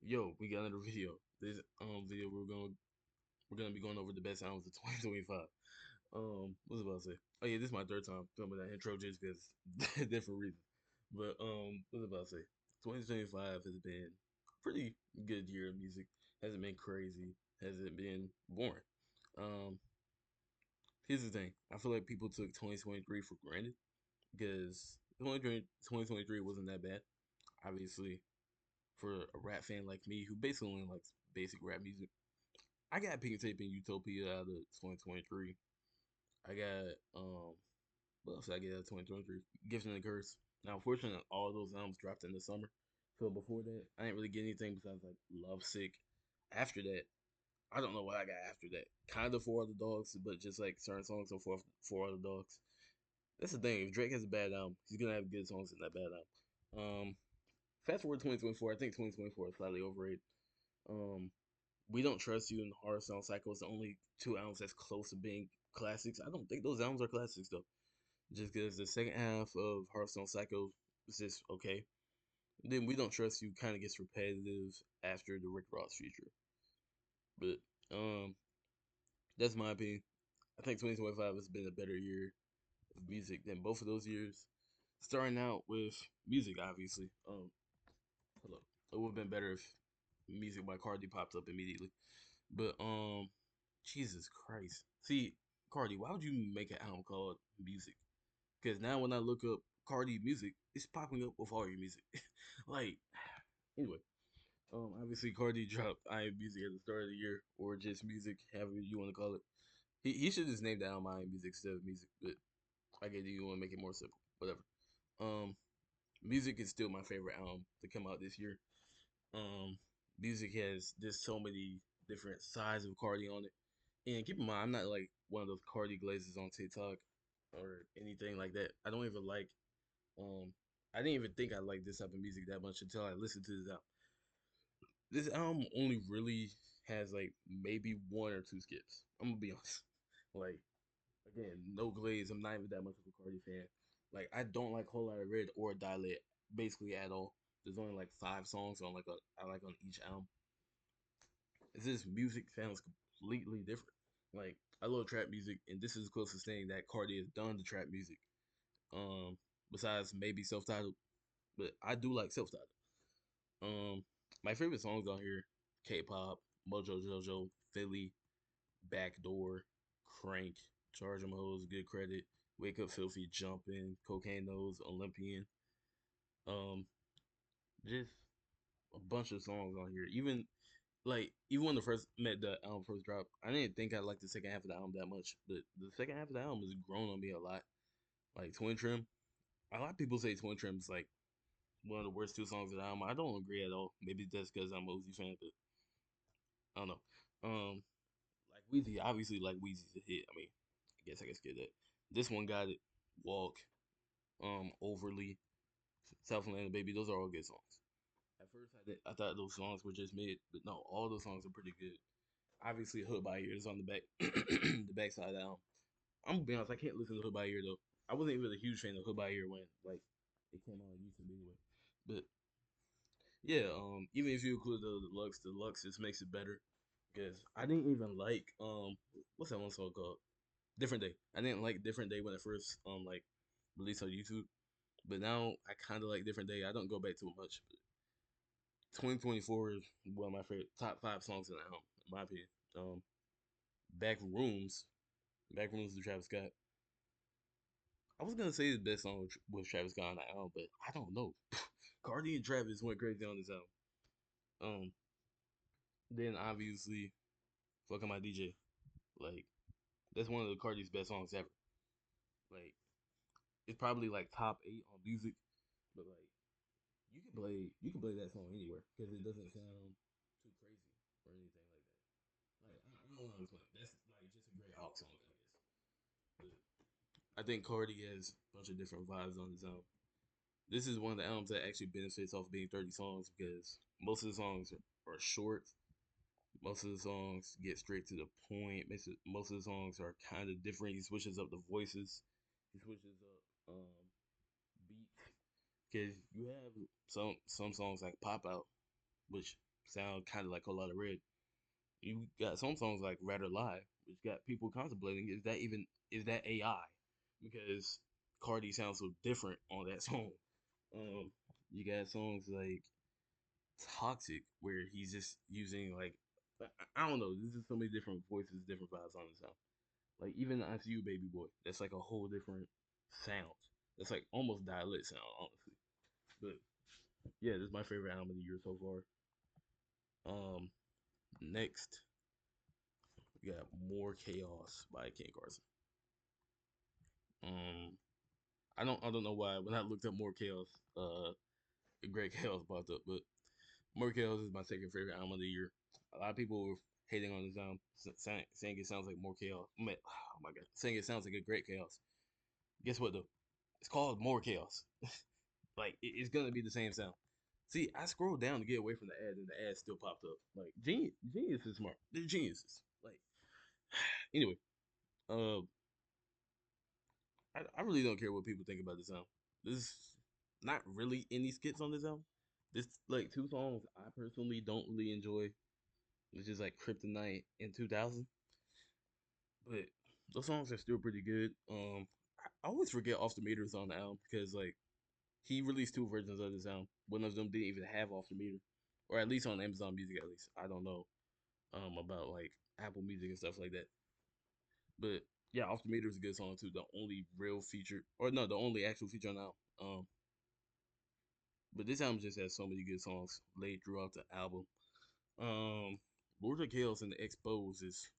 Yo, we got another video. This video we're gonna be going over the best albums of 2025. What's I about to say? Oh yeah, this is my third time filming that intro just because different reasons. But what's I about to say? 2025 has been a pretty good year of music. Hasn't been crazy. Hasn't been boring. Um, Here's the thing. I feel like people took 2023 for granted because 2023 wasn't that bad. Obviously, for a rap fan like me who basically only likes basic rap music. I got Pink Tape and Utopia out of 2023. I got what else did I get out of 2023? Gift and the Curse. Now unfortunately all of those albums dropped in the summer. So before that, I didn't really get anything besides like Love Sick. After that, I don't know what I got after that. Kind of Four Other Dogs, but just like certain songs on Four Other Dogs. That's the thing. If Drake has a bad album, he's gonna have good songs in that bad album. Fast forward 2024, I think 2024 is slightly overrated. Um, We Don't Trust You and Horror Sound Cycle is the only two albums that's close to being classics. I don't think those albums are classics though. Just because the second half of Hearthstone Cycle is just okay. Then We Don't Trust You kind of gets repetitive after the Rick Ross feature. But um, that's my opinion. I think 2025 has been a better year of music than both of those years. Starting out with music, obviously. Hold up. It would have been better if music by Cardi popped up immediately. But Jesus Christ. See, Cardi, why would you make an album called Music? Because now when I look up Cardi music, it's popping up with all your music. Like, anyway, obviously Cardi dropped I Am Music at the start of the year, or just music, however you want to call it. He should just name the album I Am Music instead of music, but I get you want to make it more simple. Whatever. Um, Music is still my favorite album to come out this year. Um, Music has just so many different sides of Cardi on it. And keep in mind, I'm not like one of those Cardi glazes on TikTok or anything like that. I don't even like I didn't even think I liked this type of music that much until I listened to this album. This album only really has like maybe one or two skips. I'm gonna be honest. Like again, no glaze. I'm not even that much of a Cardi fan. Like I don't like Whole Lotta Red or Dilate basically at all. There's only like five songs on like I like on each album. It's just music sounds completely different. Like I love trap music, and this is the closest thing that Cardi has done to trap music. Um, Besides maybe self-titled, but I do like self-titled. Um, my favorite songs on here: K-pop, Mojo Jojo, Philly, Backdoor, Crank, Charge 'em Hoes, Good Credit, Wake Up Filthy, Jumpin', Cocaine Nose, Olympian. Um, just a bunch of songs on here. Even when the first met the album first dropped, I didn't think I liked the second half of the album that much. But the second half of the album has grown on me a lot. Like Twin Trim, a lot of people say Twin Trim's like one of the worst two songs of the album. I don't agree at all. Maybe that's because I'm a Uzi fan, but I don't know. Like Weezy, obviously, like Weezy's a hit. I mean, I guess I can skip that. This one got it. Walk, Overly, Southland Baby. Those are all good songs. At first, I thought those songs were just mid, but no, all those songs are pretty good. Obviously, Hood by Ear is on the back, the back side of the album. I'm gonna be honest, I can't listen to Hood by Ear though. I wasn't even a huge fan of Hood by Ear when like it came out on YouTube anyway. But yeah, even if you include the Lux just makes it better. Because I didn't even like what's that one song called? Different Day. I didn't like Different Day when it first like released on YouTube. But now I kinda like Different Day. I don't go back to it much. But 2024 is one of my favorite top five songs in the album, in my opinion. Um Back Rooms. Back Rooms with Travis Scott. I was gonna say the best song with Travis Scott on the album, but I don't know. Cardi and Travis went crazy on this album. Um, then obviously, fucking my DJ. Like that's one of the Cardi's best songs ever. Like it's probably like top eight on music, but like you can play that song anywhere because it doesn't sound too crazy or anything like that. Like I don't know how to explain. That's like just a great Hawk song, I guess. But I think Cardi has a bunch of different vibes on his album. This is one of the albums that actually benefits off being 30 songs because most of the songs are short. Most of the songs get straight to the point. Most of the songs are kind of different. He switches up the voices. He switches up beats. Because you have some songs like Pop Out, which sound kind of like a lot of red. You got some songs like Rather Lie, which got people contemplating is that AI? Because Cardi sounds so different on that song. Um, you got songs like Toxic, where he's just using like I don't know. There's just so many different voices, different vibes on the sound. Like even I See You Baby Boy, that's like a whole different sound. That's like almost dialect sound, honestly. But yeah, this is my favorite album of the year so far. Next we got More Chaos by Ken Carson. Um, I don't know why when I looked up More Chaos, Great Chaos popped up, but More Chaos is my second favorite album of the year. A lot of people were hating on the sound, saying it sounds like More Chaos. Man, oh my god, saying it sounds like a Great Chaos. Guess what though? It's called More Chaos. Like it's gonna be the same sound. See, I scrolled down to get away from the ad, and the ad still popped up. Like genius is smart. They're geniuses. Like anyway, uh, I really don't care what people think about this album. There's not really any skits on this album. There's like two songs I personally don't really enjoy, which is like Kryptonite and 2000. But those songs are still pretty good. I always forget Off the Meters on the album because like he released two versions of this album. One of them didn't even have Off the Meter, or at least on Amazon Music. At least I don't know about like Apple Music and stuff like that. But yeah, Off the Meter is a good song too. The only real feature, or no, the only actual feature on the album. But this album just has so many good songs laid throughout the album. Um, Lord of Chaos and the Expose is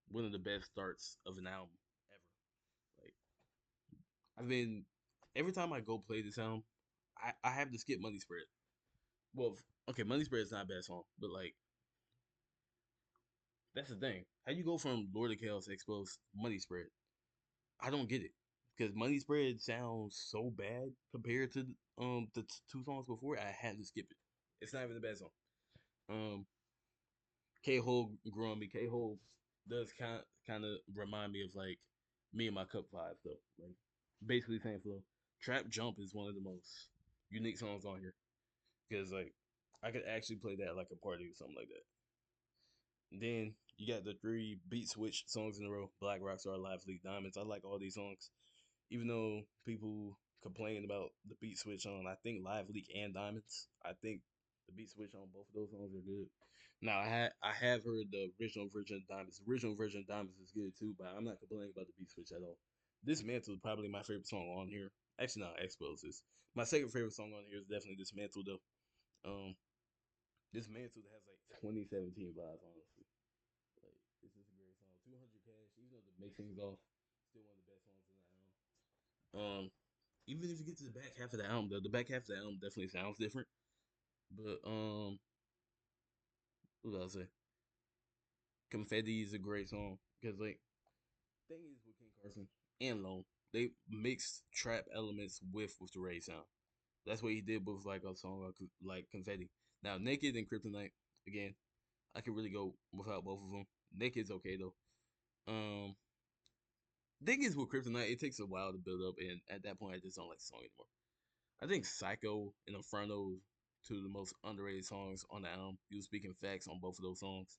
one of the best starts of an album ever. Like I've been every time I go play this album, I have to skip Money Spread. Well, okay, Money Spread is not a bad song, but like that's the thing. How you go from Lord of Chaos to Expose Money Spread? I don't get it because Money Spread sounds so bad compared to the two songs before. I had to skip it. It's not even a bad song. Um, K Hole grew on me. K Hole does kind of remind me of like me and my cup vibes though. Like basically same flow. Trap Jump is one of the most unique songs on here because like I could actually play that like a party or something like that. Then you got the three beat switch songs in a row: Black Rockstar, Live League, Diamonds. I like all these songs, even though people complain about the beat switch on I think Live Leak and Diamonds. I think the beat switch on both of those songs are good. Now I have heard the original version of Diamonds. The original version of Diamonds is good too, but I'm not complaining about the beat switch at all. Dismantle is probably my favorite song on here. Actually, not Expose is. My second favorite song on here is definitely Dismantle though. Um, Dismantle has like 2017 vibes, honestly. Like this is a great song. 200 Cash, even though the mixing's off, still one of the best songs in the album. Even if you get to the back half of the album, though, the back half of the album definitely sounds different. But what did I say? Confetti is a great song because like thing is with King Carson and Lone, they mixed trap elements with the Ray sound. That's what he did with like a song like Confetti. Now Naked and Kryptonite again, I could really go without both of them. Naked's okay though. Um, thing is with Kryptonite, it takes a while to build up, and at that point, I just don't like the song anymore. I think Psycho and Inferno, two of the most underrated songs on the album. You was speaking facts on both of those songs.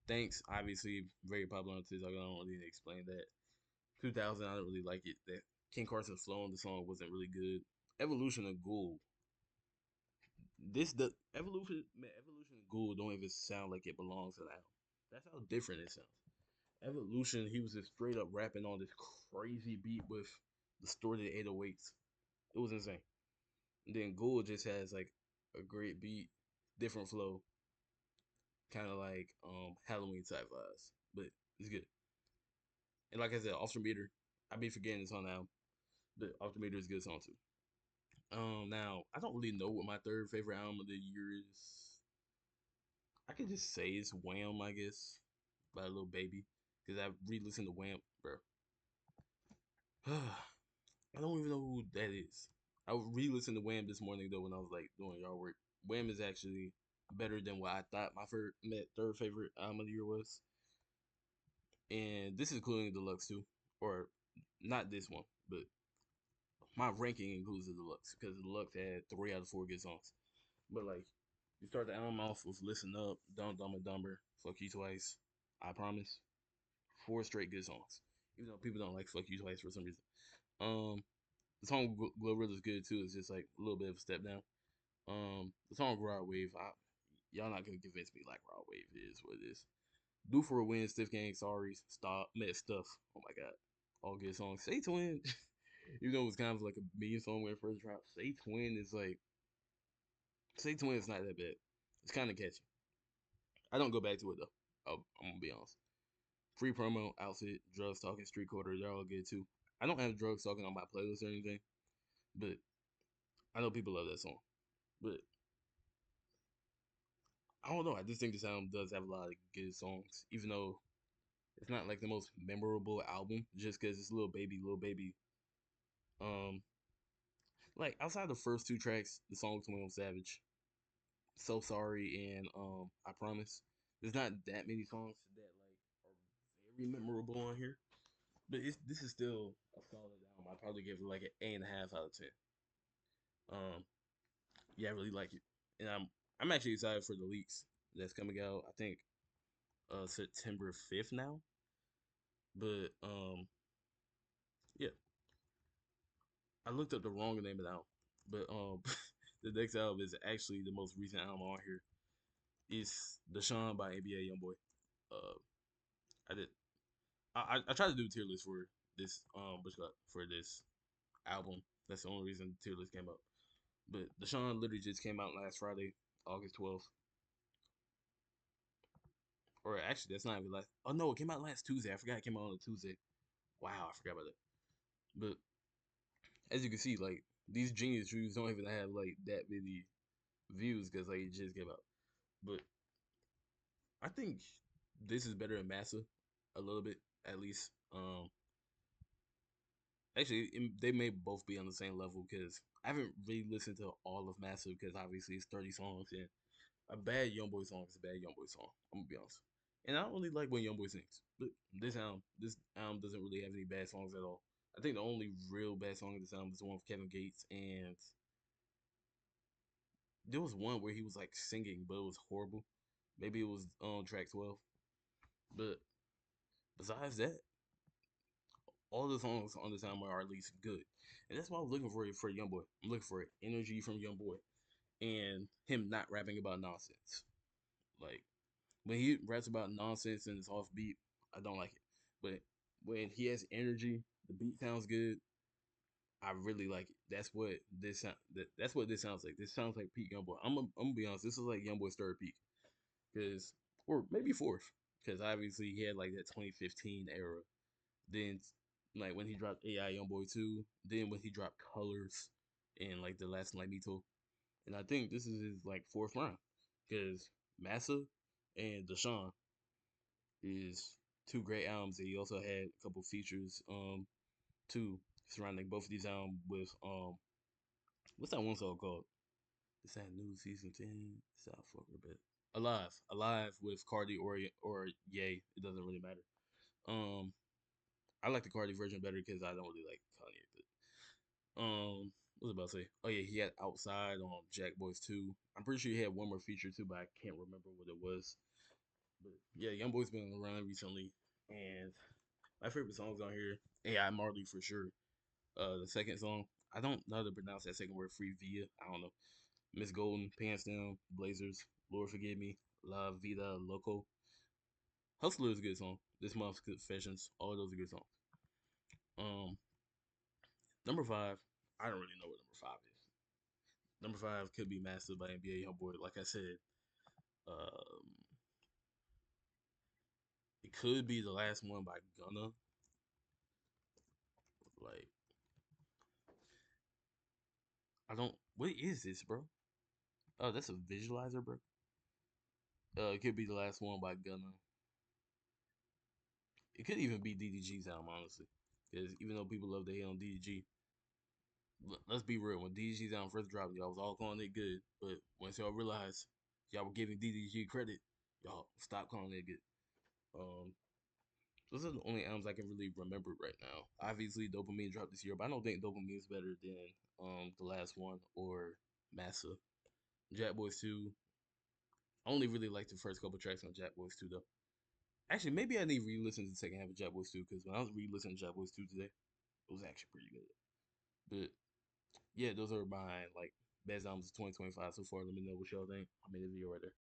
Thanks, obviously, very popular on TikTok. I don't really need to explain that. 2000, I don't really like it. That King Carson's flow on the song wasn't really good. Evolution of Ghoul. The Evolution of Ghoul don't even sound like it belongs to the album. That's how different it sounds. Evolution, he was just straight up rapping on this crazy beat with distorted 808s. It was insane. And then Ghoul just has like a great beat, different flow, kind of like Halloween type vibes, but it's good. And like I said, Off the Meter, I be forgetting this song now, but Off the Meter is a good song too. Now I don't really know what my third favorite album of the year is. I could just say it's Wham, I guess, by Lil Baby, because I re-listened to Wham, bro. I don't even know who that is. I re-listened to Wham this morning though when I was like doing yard work. Wham is actually better than what I thought my third favorite album of the year was, and this is including the deluxe too, or not this one, but my ranking includes the deluxe because the deluxe had 3 out of 4 good songs. But like You start the album off with "Listen Up," Dumb and Dumber," "Fuck You Twice," "I Promise." Four straight good songs. Even though people don't like "Fuck You Twice" for some reason. Um, the song "Glorilla's" good too. It's just like a little bit of a step down. The song "Raw Wave," y'all not gonna convince me like "Raw Wave" is what it is. "Due for a Win," Stiff Gang, "Sorry," "Stop," "Met Stuff." Oh my god, all good songs. "Say Twin," even though it was kind of like a meme song when it first dropped. "Say Twin" is like "Say Twin" is not that bad. It's kind of catchy. I don't go back to it though. I'm gonna be honest. "Free Promo," "Outfit," "Drugs Talking," "Street Quarter," they're all good too. I don't have "Drugs Talking" on my playlist or anything, but I know people love that song. But I don't know. I just think the sound does have a lot of good songs, even though it's not like the most memorable album, just because it's Little Baby. Um, like outside the first two tracks, the song 21 Savage, "So Sorry," and "I Promise." There's not that many songs that like are very memorable on here, but this is still a solid album. I probably give it like an 8.5 out of 10. Um, yeah, I really like it, and I'm actually excited for the leaks that's coming out. I think September 5th now, but yeah, I looked up the wrong name of the album, but the next album is actually the most recent album on here. It's "Deshaun" by NBA YoungBoy. Uh, I did. I tried to do a tier list for this for this album. That's the only reason the tier list came up. But "Deshaun" literally just came out last Friday, August 12th. Or actually, that's not even last. Oh no, it came out last Tuesday. I forgot it came out on a Tuesday. Wow, I forgot about that. But as you can see, like these Genius reviews don't even have like that many views because like it just came out. But I think this is better than Massa a little bit at least. Actually, they may both be on the same level because I haven't really listened to all of Massa because obviously it's 30 songs and a bad YoungBoy song is a bad YoungBoy song. I'm gonna be honest. And I don't really like when YoungBoy sings, but this album doesn't really have any bad songs at all. I think the only real bad song in this album is the one with Kevin Gates, and there was one where he was like singing, but it was horrible. Maybe it was on track 12. But besides that, all the songs on this album are at least good, and that's why I'm looking for YoungBoy. I'm looking for energy from YoungBoy and him not rapping about nonsense. Like when he raps about nonsense and it's offbeat, I don't like it. But when he has energy, the beat sounds good. I really like it. That's what this sounds like. This sounds like peak YoungBoy. I'm gonna be honest. This is like YoungBoy's third peak, because or maybe fourth, because obviously he had like that 2015 era. Then like when he dropped AI YoungBoy 2, then when he dropped Colors and like the last Lamito. And I think this is his like fourth round. Because Massa and Deshaun is two great albums. And he also had a couple features too surrounding both of these albums with what's that one song called? It's that new season 10. South Fucker bit. Alive. Alive with Cardi or Ye. It doesn't really matter. Um I like the Cardi version better because I don't really like Kanye. What was I about to say? Oh yeah, he had Outside on Jack Boys 2. I'm pretty sure he had one more feature too, but I can't remember what it was. But yeah, Young Boy's been on the run recently, and my favorite songs on here, AI Marley for sure. The second song, I don't know how to pronounce that second word. Free Via, I don't know. Miss Golden, Pants Down, Blazers, Lord Forgive Me, La Vida Loco. Hustler is a good song. This Month's Confessions, all of those are good songs. Um, number five, I don't really know what number five is. Number five could be Mastered by NBA Youngboy. Like I said, um, it could be the last one by Gunna. Like I don't. What is this, bro? Oh, that's a visualizer, bro. It could be the last one by Gunna. It could even be DDG's album, honestly. Because even though people love to hate on DDG, let's be real. When DDG's album first dropped, y'all was all calling it good. But once y'all realized y'all were giving DDG credit, y'all stop calling it good. Um, those are the only albums I can really remember right now. Obviously, Dopamine dropped this year, but I don't think Dopamine is better than the last one or Massa. Jack Boys 2. I only really liked the first couple tracks on Jack Boys 2 though. Actually, maybe I need to re-listen to the second half of Jack Boys 2 because when I was re-listening to Jack Boys 2 today, it was actually pretty good. But yeah, those are my like best albums of 2025 so far. Let me know what y'all think. I made a video right there.